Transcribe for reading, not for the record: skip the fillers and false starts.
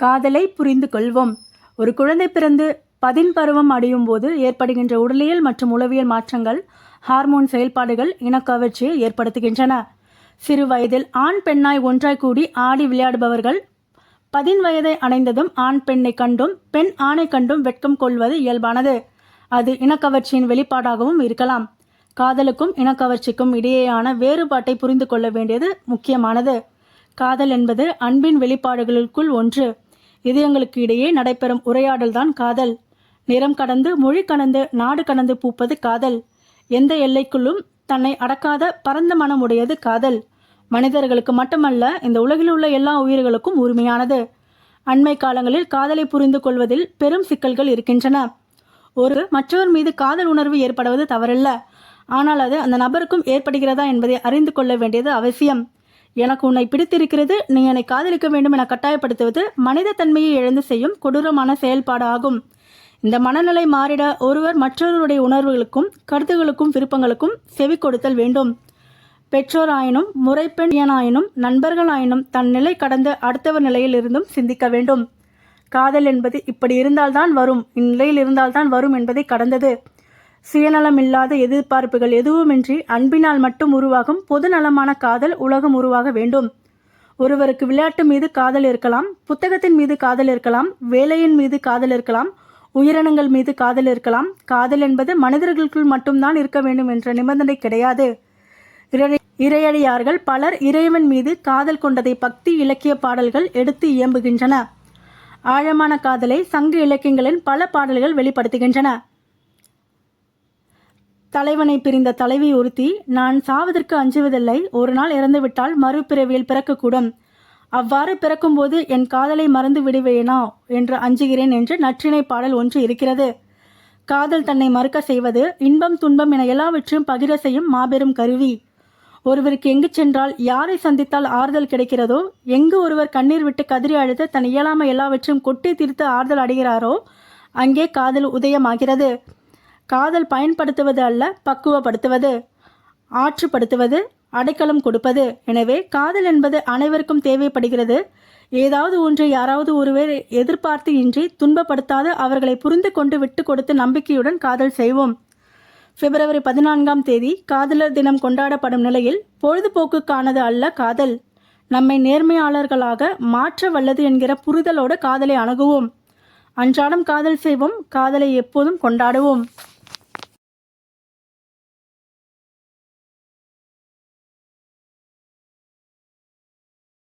காதலை புரிந்து கொள்வோம். ஒரு குழந்தை பிறந்து பதின் பருவம் அடையும் போது ஏற்படுகின்ற உடலியல் மற்றும் உளவியல் மாற்றங்கள், ஹார்மோன் செயல்பாடுகள் இனக்கவர்ச்சியை ஏற்படுத்துகின்றன. சிறு வயதில் ஆண் பெண்ணாய் ஒன்றாய் கூடி ஆடி விளையாடுபவர்கள் 10 வயதை அடைந்ததும் ஆண் பெண்ணை கண்டும் பெண் ஆணை கண்டும் வெட்கம் கொள்வது இயல்பானது. அது இனக்கவர்ச்சியின் வெளிப்பாடாகவும் இருக்கலாம். காதலுக்கும் இனக்கவர்ச்சிக்கும் இடையேயான வேறுபாட்டை புரிந்து கொள்ள வேண்டியது முக்கியமானது. காதல் என்பது அன்பின் வெளிப்பாடுகளுக்குள் ஒன்று. இதயங்களுக்கு இடையே நடைபெறும் உரையாடல்தான் காதல். நிறம் கடந்து, மொழி கடந்து, நாடு கடந்து பூப்பது காதல். எந்த எல்லைக்குள்ளும் தன்னை அடக்காத பரந்த மனம் உடையது காதல். மனிதர்களுக்கு மட்டுமல்ல, இந்த உலகில் உள்ள எல்லா உயிர்களுக்கும் உரிமையானது. அண்மை காலங்களில் காதலை புரிந்து கொள்வதில் பெரும் சிக்கல்கள் இருக்கின்றன. ஒரு மற்றவர் மீது காதல் உணர்வு ஏற்படுவது தவறல்ல. ஆனால் அது அந்த நபருக்கும் ஏற்படுகிறதா என்பதை அறிந்து கொள்ள வேண்டியது அவசியம். எனக்கு உன்னை பிடித்திருக்கிறது, நீ என்னை காதலிக்க வேண்டும் என கட்டாயப்படுத்துவது மனித தன்மையை இழந்து செய்யும் கொடூரமான செயல்பாடு ஆகும். இந்த மனநிலை மாறிட ஒருவர் மற்றவருடைய உணர்வுகளுக்கும் கருத்துகளுக்கும் விருப்பங்களுக்கும் செவி கொடுத்தல் வேண்டும். பெற்றோராயினும் முறைப்பெண்ணாயினும் நண்பர்களாயினும் தன் நிலை கடந்து அடுத்தவர் நிலையில் இருந்தும் சிந்திக்க வேண்டும். காதல் என்பது இப்படி இருந்தால்தான் வரும், இந்நிலையில் இருந்தால்தான் வரும் என்பதை கடந்தது. சுயநலமில்லாத எதிர்பார்ப்புகள் எதுவுமின்றி அன்பினால் மட்டும் உருவாகும் பொது நலமான காதல் உலகம் உருவாக வேண்டும். ஒருவருக்கு விளையாட்டு மீது காதல் இருக்கலாம், புத்தகத்தின் மீது காதல் இருக்கலாம், வேலையின் மீது காதல் இருக்கலாம், உயிரினங்கள் மீது காதல் இருக்கலாம். காதல் என்பது மனிதர்களுக்குள் மட்டும்தான் இருக்க வேண்டும் என்ற நிபந்தனை கிடையாது. இறையடியார்கள் பலர் இறைவன் மீது காதல் கொண்டதை பக்தி இலக்கிய பாடல்கள் எடுத்து இயம்புகின்றன. ஆழமான காதலை சங்க இலக்கியங்களின் பல பாடல்கள் வெளிப்படுத்துகின்றன. தலைவனை பிரிந்த தலைவி ஒருத்தி, நான் சாவதற்கு அஞ்சுவதில்லை, ஒரு நாள் இறந்துவிட்டால் மறுபிறவியில் பிறக்கக்கூடும், அவ்வாறு பிறக்கும்போது என் காதலை மறந்து விடுவேனா என்று அஞ்சுகிறேன் என்று நற்றிணை பாடல் ஒன்று இருக்கிறது. காதல் தன்னை மறுக்க செய்வது, இன்பம் துன்பம் என எல்லாவற்றையும் பகிர செய்யும் மாபெரும் கருவி. ஒருவருக்கு எங்கு சென்றால், யாரை சந்தித்தால் ஆறுதல் கிடைக்கிறதோ, எங்கு ஒருவர் கண்ணீர் விட்டு கதறி அழுது தன் இயலாமை எல்லாவற்றையும் கொட்டி தீர்த்து ஆறுதல் அடைகிறாரோ அங்கே காதல் உதயமாகிறது. காதல் பயன்படுத்துவது அல்ல, பக்குவப்படுத்துவது, ஆற்றுப்படுத்துவது, அடைக்கலம் கொடுப்பது. எனவே காதல் என்பது அனைவருக்கும் தேவைப்படுகிறது. ஏதாவது ஒன்றை யாராவது ஒருவர் எதிர்பார்த்து இன்றி துன்பப்படுத்தாத அவர்களை புரிந்து கொண்டு விட்டு கொடுத்து நம்பிக்கையுடன் காதல் செய்வோம். பிப்ரவரி 14ஆம் தேதி காதலர் தினம் கொண்டாடப்படும் நிலையில் பொழுதுபோக்குக்கானது அல்ல காதல். நம்மை நேர்மையாளர்களாக மாற்ற வல்லது என்கிற புரிதலோடு காதலை அணுகுவோம். அன்றாடம் காதல் செய்வோம். காதலை எப்போதும் கொண்டாடுவோம்.